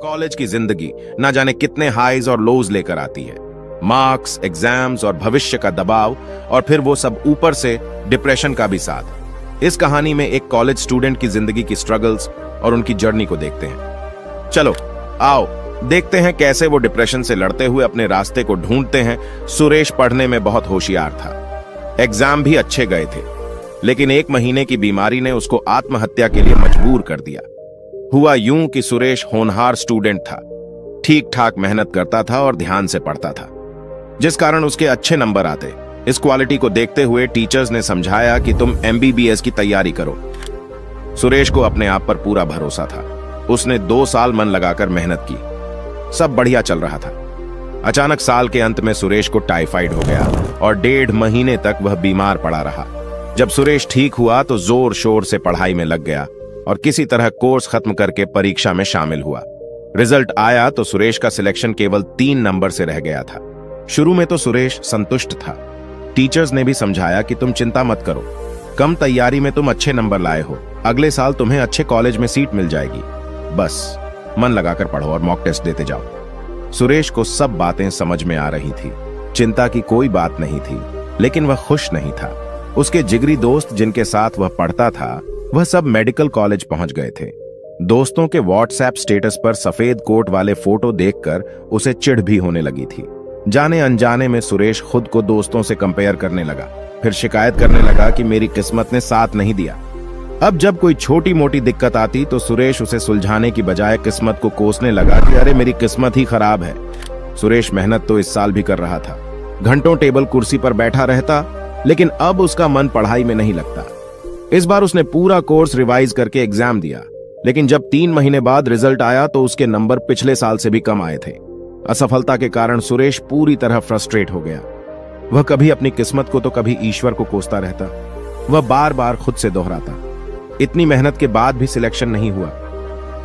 College की जिंदगी ना जाने कितने हाईज और लोज लेकर आती है। मार्क्स, एग्जाम्स और भविष्य का दबाव, और फिर वो सब ऊपर से डिप्रेशन का भी साथ। इस कहानी में एक कॉलेज स्टूडेंट की जिंदगी की स्ट्रगल्स और उनकी जर्नी को देखते हैं। चलो आओ देखते हैं कैसे वो डिप्रेशन से लड़ते हुए अपने रास्ते को ढूंढते हैं। सुरेश पढ़ने में बहुत होशियार था, एग्जाम भी अच्छे गए थे, लेकिन 1 महीने की बीमारी ने उसको आत्महत्या के लिए मजबूर कर दिया। हुआ यूं कि सुरेश होनहार स्टूडेंट था, ठीक ठाक मेहनत करता था और ध्यान से पढ़ता था, जिस कारण उसके अच्छे नंबर आते। इस क्वालिटी को देखते हुए टीचर्स ने समझाया कि तुम MBBS की तैयारी करो। सुरेश को अपने आप पर पूरा भरोसा था। उसने 2 साल मन लगाकर मेहनत की, सब बढ़िया चल रहा था। अचानक साल के अंत में सुरेश को टाइफाइड हो गया और 1.5 महीने तक वह बीमार पड़ा रहा। जब सुरेश ठीक हुआ तो जोर शोर से पढ़ाई में लग गया और किसी तरह कोर्स खत्म करके परीक्षा में शामिल हुआ। रिजल्ट आया तो सुरेश का सिलेक्शन केवल 3 नंबर से रह गया था। शुरू में तो सुरेश संतुष्ट था। टीचर्स ने भी समझाया कि तुम चिंता मत करो, कम तैयारी में तुम अच्छे नंबर लाए हो, अगले साल तुम्हें अच्छे कॉलेज में सीट मिल जाएगी, बस मन लगाकर पढ़ो और मॉक टेस्ट देते जाओ। सुरेश को सब बातें समझ में आ रही थी, चिंता की कोई बात नहीं थी, लेकिन वह खुश नहीं था। उसके जिगरी दोस्त जिनके साथ वह पढ़ता था, वह सब मेडिकल कॉलेज पहुंच गए थे। दोस्तों के व्हाट्सएप स्टेटस पर सफेद कोट वाले फोटो देखकर उसे चिढ़ भी होने लगी थी। जाने अनजाने में सुरेश खुद को दोस्तों से कंपेयर करने लगा, फिर शिकायत करने लगा कि मेरी किस्मत ने साथ नहीं दिया। अब जब कोई छोटी मोटी दिक्कत आती तो सुरेश उसे सुलझाने की बजाय किस्मत को कोसने लगा कि अरे मेरी किस्मत ही खराब है। सुरेश मेहनत तो इस साल भी कर रहा था, घंटों टेबल कुर्सी पर बैठा रहता, लेकिन अब उसका मन पढ़ाई में नहीं लगता। इस बार उसने पूरा कोर्स रिवाइज करके एग्जाम दिया, लेकिन जब 3 महीने बाद रिजल्ट आया तो उसके नंबर पिछले साल से भी कम आए थे। असफलता के कारण सुरेश पूरी तरह फ्रस्ट्रेट हो गया। वह कभी अपनी किस्मत को तो कभी ईश्वर को कोसता रहता। वह बार बार खुद से दोहराता, इतनी मेहनत के बाद भी सिलेक्शन नहीं हुआ,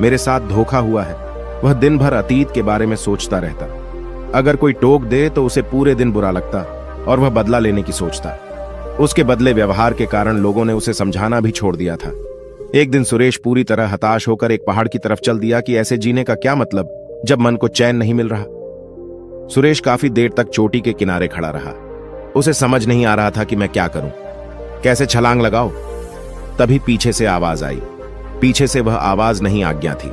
मेरे साथ धोखा हुआ है। वह दिन भर अतीत के बारे में सोचता रहता। अगर कोई टोक दे तो उसे पूरे दिन बुरा लगता और वह बदला लेने की सोचता। उसके बदले व्यवहार के कारण लोगों ने उसे समझाना भी छोड़ दिया था। एक दिन सुरेश पूरी तरह हताश होकर एक पहाड़ की तरफ चल दिया कि ऐसे जीने का क्या मतलब जब मन को चैन नहीं मिल रहा। सुरेश काफी देर तक चोटी के किनारे खड़ा रहा। उसे समझ नहीं आ रहा था कि मैं क्या करूं, कैसे छलांग लगाऊं। तभी पीछे से आवाज आई। पीछे से वह आवाज नहीं, आज्ञा थी।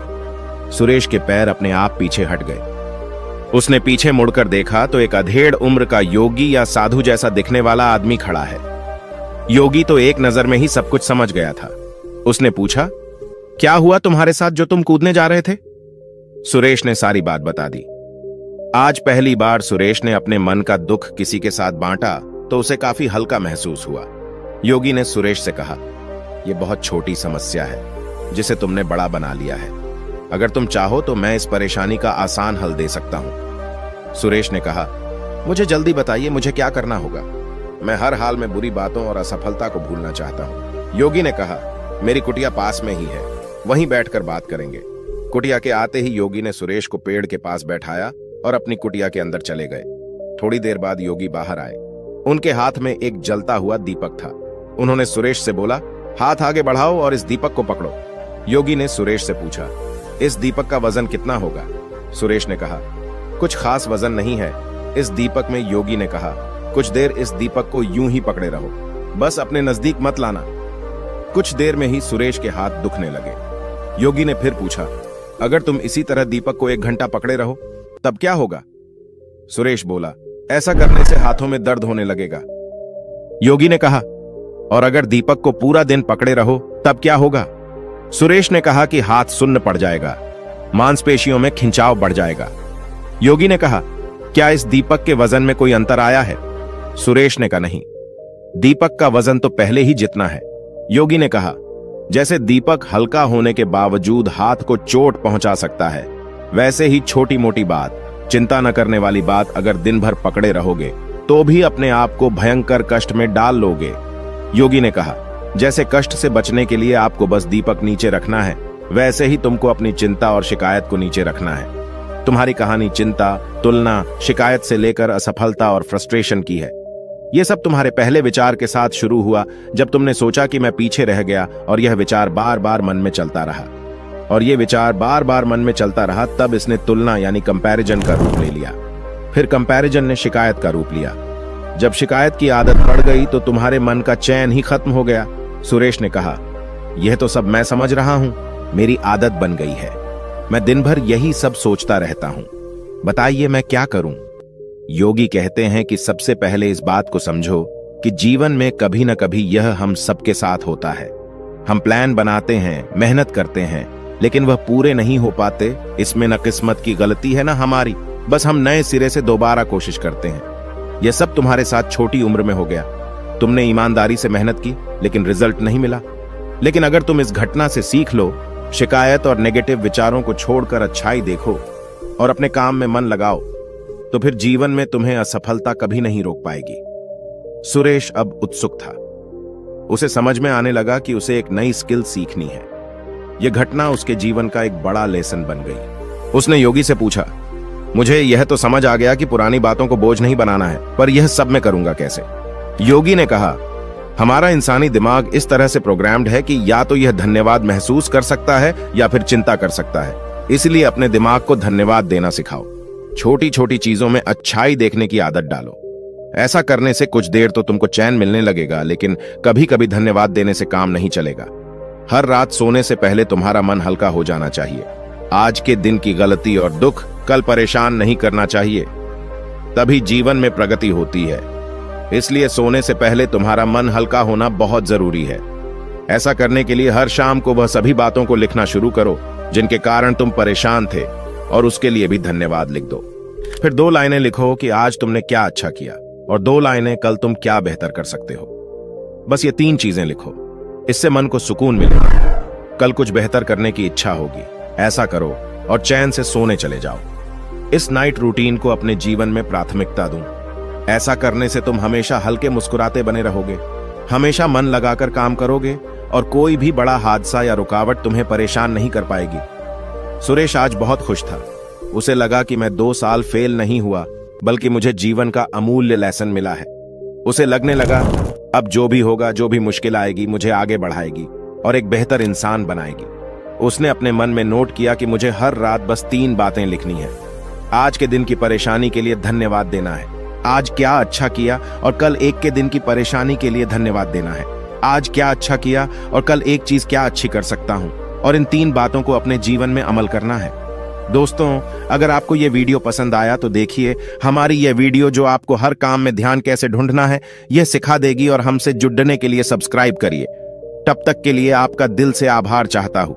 सुरेश के पैर अपने आप पीछे हट गए। उसने पीछे मुड़कर देखा तो एक अधेड़ उम्र का योगी या साधु जैसा दिखने वाला आदमी खड़ा है। योगी तो एक नजर में ही सब कुछ समझ गया था। उसने पूछा, क्या हुआ तुम्हारे साथ जो तुम कूदने जा रहे थे? सुरेश ने सारी बात बता दी। आज पहली बार सुरेश ने अपने मन का दुख किसी के साथ बांटा तो उसे काफी हल्का महसूस हुआ। योगी ने सुरेश से कहा, यह बहुत छोटी समस्या है जिसे तुमने बड़ा बना लिया है। अगर तुम चाहो तो मैं इस परेशानी का आसान हल दे सकता हूं। सुरेश ने कहा, मुझे जल्दी बताइए, मुझे क्या करना होगा? मैं हर हाल में बुरी बातों और असफलता को भूलना चाहता हूं। योगी ने कहा, मेरी कुटिया पास में ही है, वहीं बैठकर बात करेंगे। कुटिया के आते ही योगी ने सुरेश को पेड़ के पास बैठाया और अपनी कुटिया के अंदर चले गए। थोड़ी देर बाद योगी बाहर आए। उनके हाथ में एक जलता हुआ दीपक था। उन्होंने सुरेश से बोला, हाथ आगे बढ़ाओ और इस दीपक को पकड़ो। योगी ने सुरेश से पूछा, इस दीपक का वजन कितना होगा? सुरेश ने कहा, कुछ खास वजन नहीं है इस दीपक में। योगी ने कहा, कुछ देर इस दीपक को यूं ही पकड़े रहो, बस अपने नजदीक मत लाना। कुछ देर में ही सुरेश के हाथ दुखने लगे। योगी ने फिर पूछा, अगर तुम इसी तरह दीपक को 1 घंटा पकड़े रहो तब क्या होगा? सुरेश बोला, ऐसा करने से हाथों में दर्द होने लगेगा। योगी ने कहा, और अगर दीपक को पूरा दिन पकड़े रहो तब क्या होगा? सुरेश ने कहा कि हाथ सुन्न पड़ जाएगा, मांसपेशियों में खिंचाव बढ़ जाएगा। योगी ने कहा, क्या इस दीपक के वजन में कोई अंतर आया है? सुरेश ने कहा, नहीं, दीपक का वजन तो पहले ही जितना है। योगी ने कहा, जैसे दीपक हल्का होने के बावजूद हाथ को चोट पहुंचा सकता है, वैसे ही छोटी मोटी बात, चिंता न करने वाली बात अगर दिन भर पकड़े रहोगे तो भी अपने आप को भयंकर कष्ट में डाल लोगे। योगी ने कहा, जैसे कष्ट से बचने के लिए आपको बस दीपक नीचे रखना है, वैसे ही तुमको अपनी चिंता और शिकायत को नीचे रखना है। तुम्हारी कहानी चिंता, तुलना, शिकायत से लेकर असफलता और फ्रस्ट्रेशन की है। यह सब तुम्हारे पहले विचार के साथ शुरू हुआ जब तुमने सोचा कि मैं पीछे रह गया, और यह विचार बार बार मन में चलता रहा। और ये विचार बार बार मन में चलता रहा। तब इसने तुलना यानी कंपैरिजन का रूप ले लिया। फिर कंपैरिजन ने शिकायत का रूप लिया। जब शिकायत की आदत पड़ गई तो तुम्हारे मन का चैन ही खत्म हो गया। सुरेश ने कहा, यह तो सब मैं समझ रहा हूं, मेरी आदत बन गई है। मैं दिन भर यही सब सोचता रहता हूं। बताइए मैं क्या करूं? योगी कहते हैं कि सबसे पहले इस बात को समझो कि जीवन में कभी न कभी यह हम सबके साथ होता है। हम प्लान बनाते हैं, मेहनत करते हैं, लेकिन वह पूरे नहीं हो पाते। इसमें न किस्मत की गलती है न हमारी, बस हम नए सिरे से दोबारा कोशिश करते हैं। यह सब तुम्हारे साथ छोटी उम्र में हो गया। तुमने ईमानदारी से मेहनत की लेकिन रिजल्ट नहीं मिला। लेकिन अगर तुम इस घटना से सीख लो, शिकायत और नेगेटिव विचारों को छोड़कर अच्छाई देखो और अपने काम में मन लगाओ, तो फिर जीवन में तुम्हें असफलता कभी नहीं रोक पाएगी। सुरेश अब उत्सुक था। उसे समझ में आने लगा कि उसे एक नई स्किल सीखनी है। यह घटना उसके जीवन का एक बड़ा लेसन बन गई। उसने योगी से पूछा, मुझे यह तो समझ आ गया कि पुरानी बातों को बोझ नहीं बनाना है, पर यह सब मैं करूंगा कैसे? योगी ने कहा, हमारा इंसानी दिमाग इस तरह से प्रोग्राम्ड है कि या तो यह धन्यवाद महसूस कर सकता है या फिर चिंता कर सकता है। इसलिए अपने दिमाग को धन्यवाद देना सिखाओ। छोटी छोटी चीजों में अच्छाई देखने की आदत डालो। ऐसा करने से कुछ देर तो तुमको चैन मिलने लगेगा, लेकिन कभी कभी धन्यवाद देने से काम नहीं चलेगा। हर रात सोने से पहले तुम्हारा मन हल्का हो जाना चाहिए। आज के दिन की गलती और दुख कल परेशान नहीं करना चाहिए, तभी जीवन में प्रगति होती है। इसलिए सोने से पहले तुम्हारा मन हल्का होना बहुत जरूरी है। ऐसा करने के लिए हर शाम को वह सभी बातों को लिखना शुरू करो जिनके कारण तुम परेशान थे, और उसके लिए भी धन्यवाद लिख दो। फिर 2 लाइनें लिखो कि आज तुमने क्या अच्छा किया, और 2 लाइनें कल तुम क्या बेहतर कर सकते हो। बस ये 3 चीजें लिखो। इससे मन को सुकून मिलेगा। कल कुछ बेहतर करने की इच्छा होगी। ऐसा करो और चैन से सोने चले जाओ। इस नाइट रूटीन को अपने जीवन में प्राथमिकता दूं। ऐसा करने से तुम हमेशा हल्के मुस्कुराते बने रहोगे, हमेशा मन लगाकर काम करोगे, और कोई भी बड़ा हादसा या रुकावट तुम्हें परेशान नहीं कर पाएगी। सुरेश आज बहुत खुश था। उसे लगा कि मैं 2 साल फेल नहीं हुआ, बल्कि मुझे जीवन का अमूल्य लेसन मिला है। उसे लगने लगा, अब जो भी होगा, जो भी मुश्किल आएगी, मुझे आगे बढ़ाएगी और एक बेहतर इंसान बनाएगी। उसने अपने मन में नोट किया कि मुझे हर रात बस 3 बातें लिखनी है। आज के दिन की परेशानी के लिए धन्यवाद देना है। आज क्या अच्छा किया और कल एक के दिन की परेशानी के लिए धन्यवाद देना है। आज क्या अच्छा किया और कल एक चीज क्या अच्छी कर सकता हूं, और इन 3 बातों को अपने जीवन में अमल करना है। दोस्तों, अगर आपको यह वीडियो पसंद आया तो देखिए हमारी यह वीडियो जो आपको हर काम में ध्यान कैसे ढूंढना है यह सिखा देगी, और हमसे जुड़ने के लिए सब्सक्राइब करिए। तब तक के लिए आपका दिल से आभार चाहता हूं।